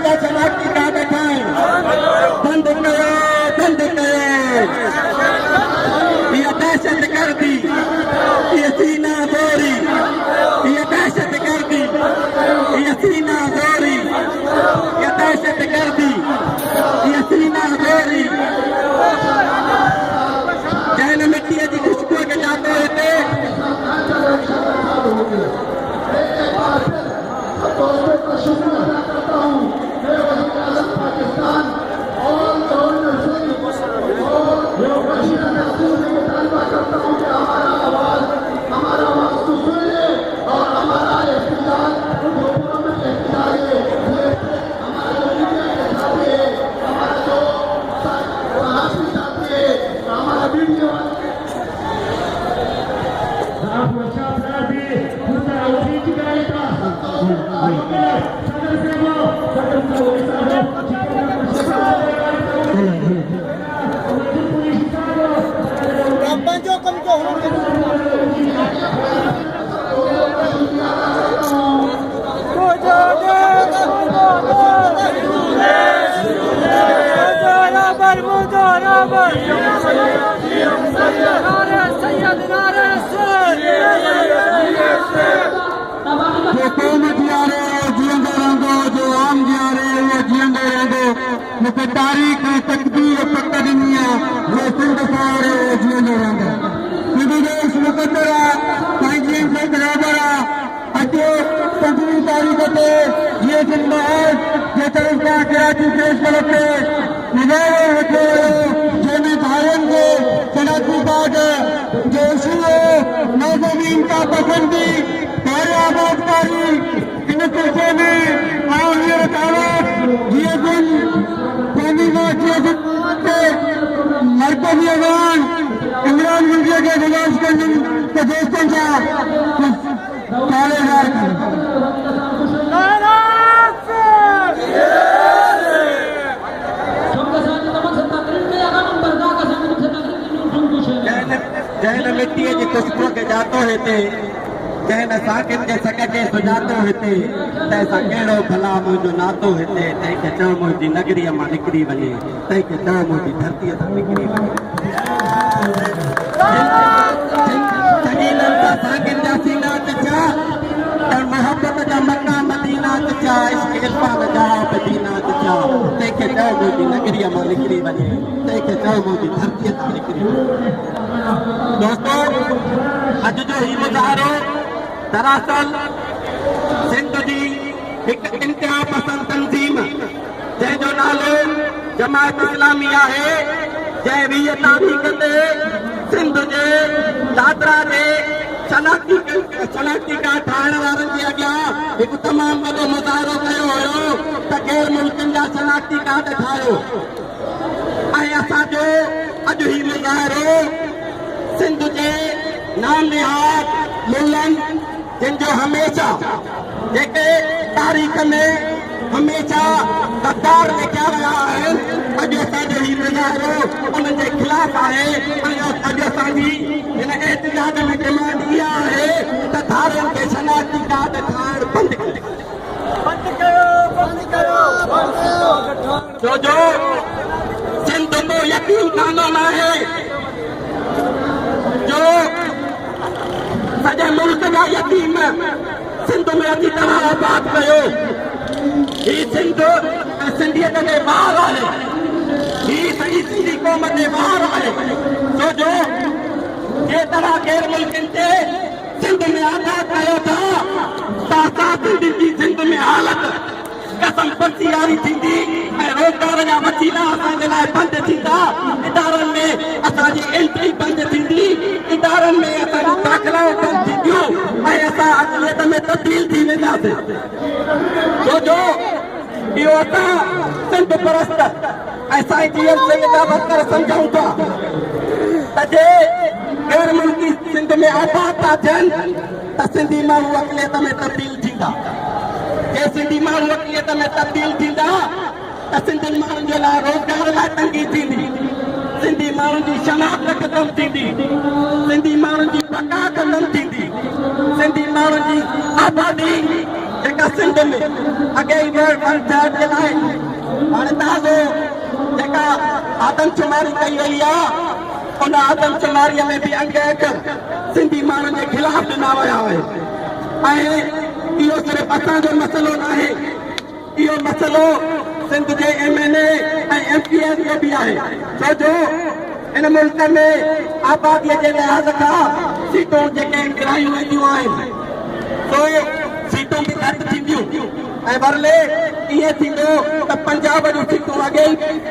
जा शनाख्ती कार्ड ठाहिण बंदि कयो, बंदि कयो। इहा दहशत गर्दी, इहा सीना ज़ोरी, इहा दहशत गर्दी, इहा सीना ज़ोरी, इहा दहशत गर्दी, इहा सीना ज़ोरी। जंहिं मिटीअ जी ख़ुशबूअ खे जातो हिते जो कौम जिया रहे जीअंदो रहंदो, जो आम जिया रहे उहो जीअंदो रहंदो। मूंखे तारीख़ तक़दीर पक ॾिनी आहे, जो सिंध सां जीअंदो रहंदो। सिंध देश मुक़दर आहे, पंहिंजी बराबरि आहे। अचो 15 तारीख़ ते जीअं सिंध जे तरफ़ सां कराची प्रेस क्लब ते मुज़ाहिरो वठो वियो, जंहिंमें भाइयुनि खे शनाख्ती कार्ड जो इशू नौज़मीन का पसंदी आबादकारी इन सिलसिले में आउलियत जीअं पंहिंजी मरकज़ी अवान इमरान मुंहिंजे खे गुज़ारिश कंदुमि त दोस्तनि सां कारज़ार जंहिं मिटीअ जी ख़ुशबूअ खे जातो हिते, जंहिं साकिन जे सक खे सुञातो हिते, तंहिंसां कहिड़ो भला मुंहिंजो नातो हिते। तंहिंखे चओ मुंहिंजी नगरीअ मां निकिरी वञे, तंहिंखे चओ मुंहिंजी धरतीअ सां निकिरी वञे। साकिन जा सीना छा, मोहब्बत जा मक्का मदीना छा, इश्क इरफान जा मदीना छा। तंहिंखे चओ मुंहिंजी नगरीअ मां निकिरी वञे, तंहिंखे चओ मुंहिंजी धरतीअ सां निकिरी वञे। दोस्तों, अॼु जो ही मुज़ाहिरो दरअसल सिंध जी हिकु इंतिहा पसंद तंज़ीम जंहिंजो नालो जमात इस्लामी आहे, जंहिं 20 तारीख़ ते सिंध जे दादरा जे शनाख्ती कार्ड ठाहिण वारनि जे अॻियां हिकु तमामु वॾो मुज़ाहिरो कयो हुयो त गैर मुल्कनि जा शनाख्ती कार्ड ठाहियो। ऐं असांजो अॼु ही मुज़ाहिरो सिंध जे नाम निहाद मुल्लनि जिनजो हमेशा जेके तारीख़ में हमेशा गद्दार लिखिया विया आहिनि, अॼु असांजो ही मुज़ाहिरो उन्हनि जे ख़िलाफ़ आहे। अॼु असांजी हिन एहतजाज में डिमांड इहा आहे त धारनि खे शनाख्ती कार्ड ठाहिण बंदि कयो। छो सिंध को यकीन कानून आहे जो सॼे मुल्क जा यतीम सिंध में अची तरह आबाद कयो। ही सिंध सिंधियत जे ॿाहिरि आहे, ही सॼी सिंधी क़ौम जे ॿाहिरि आहे। छो जो जे तरह गैर मुल्कनि खे सिंध में आज़ाद कयो था, त असां सिंधी जी सिंध में हालत कसम पसी वारी थींदी ऐं रोज़गार जा वसीला असांजे लाइ बंदि थींदा। इदारनि में असांजी एंट्री बंदि थींदी, इदारनि में असांजी दाख़िलाऊं बंदि थींदियूं ऐं असां अक़लियत में तब्दील थी वेंदासीं। छो जो इहो असां सिंध परस्त ऐं साईं जीअं सैयद अबकर सम्झूं था त जे गैर मुल्की सिंध में आबाद था थियनि त सिंधी माण्हू अक़लियत में तब्दील थींदा। जे सिंधी माण्हू अक़लियत में तब्दील थींदा त सिंधी माण्हुनि जे लाइ रोज़गार लाइ तंगी थींदी, सिंधी माण्हुनि जी शनाख्त ख़तमु थींदी, सिंधी माण्हुनि जी बका ख़तमु थींदी, सिंधी माण्हुनि जी आबादी जेका सिंध में अॻे ई थियण जे लाइ हाणे ताज़ो जेका आदमशुमारी कई वई आहे उन आदमशुमारीअ में बि अंग सिंधी माण्हुनि जे ख़िलाफ़ ॾिना विया आहिनि ऐं इहो सिर्फ़ु असांजो मसइलो न आहे इहो मसइलो सिंध जे MNA ऐं MPN जो बि आहे छो जो इन मुल्क में आबादीअ जे लिहाज़ खां सीटूं जेके गिरायूं वेंदियूं आहिनि सो सीटूं बि घटि थींदियूं ऐं वरले ईअं थींदो त पंजाब जूं सीटूं अॻे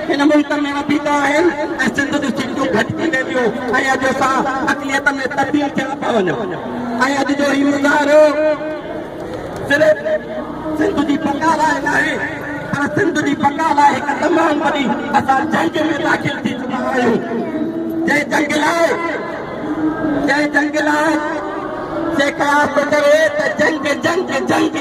हिन मुल्क में वधीक आहिनि ऐं सिंध जूं सीटूं घटि थी वेंदियूं ऐं अॼु असां अक़लियत में तब्दील थिया पिया वञूं ऐं अॼु जो ही मुज़ाहिरो सिर्फ़ु सिंध जी पका लाइ न आहे पर सिंध जी पका लाइ हिकु तमामु वॾी असां जंग में दाख़िल थी चुका आहियूं जंहिं जंग लाइ से ख़्याल थो करे त जंग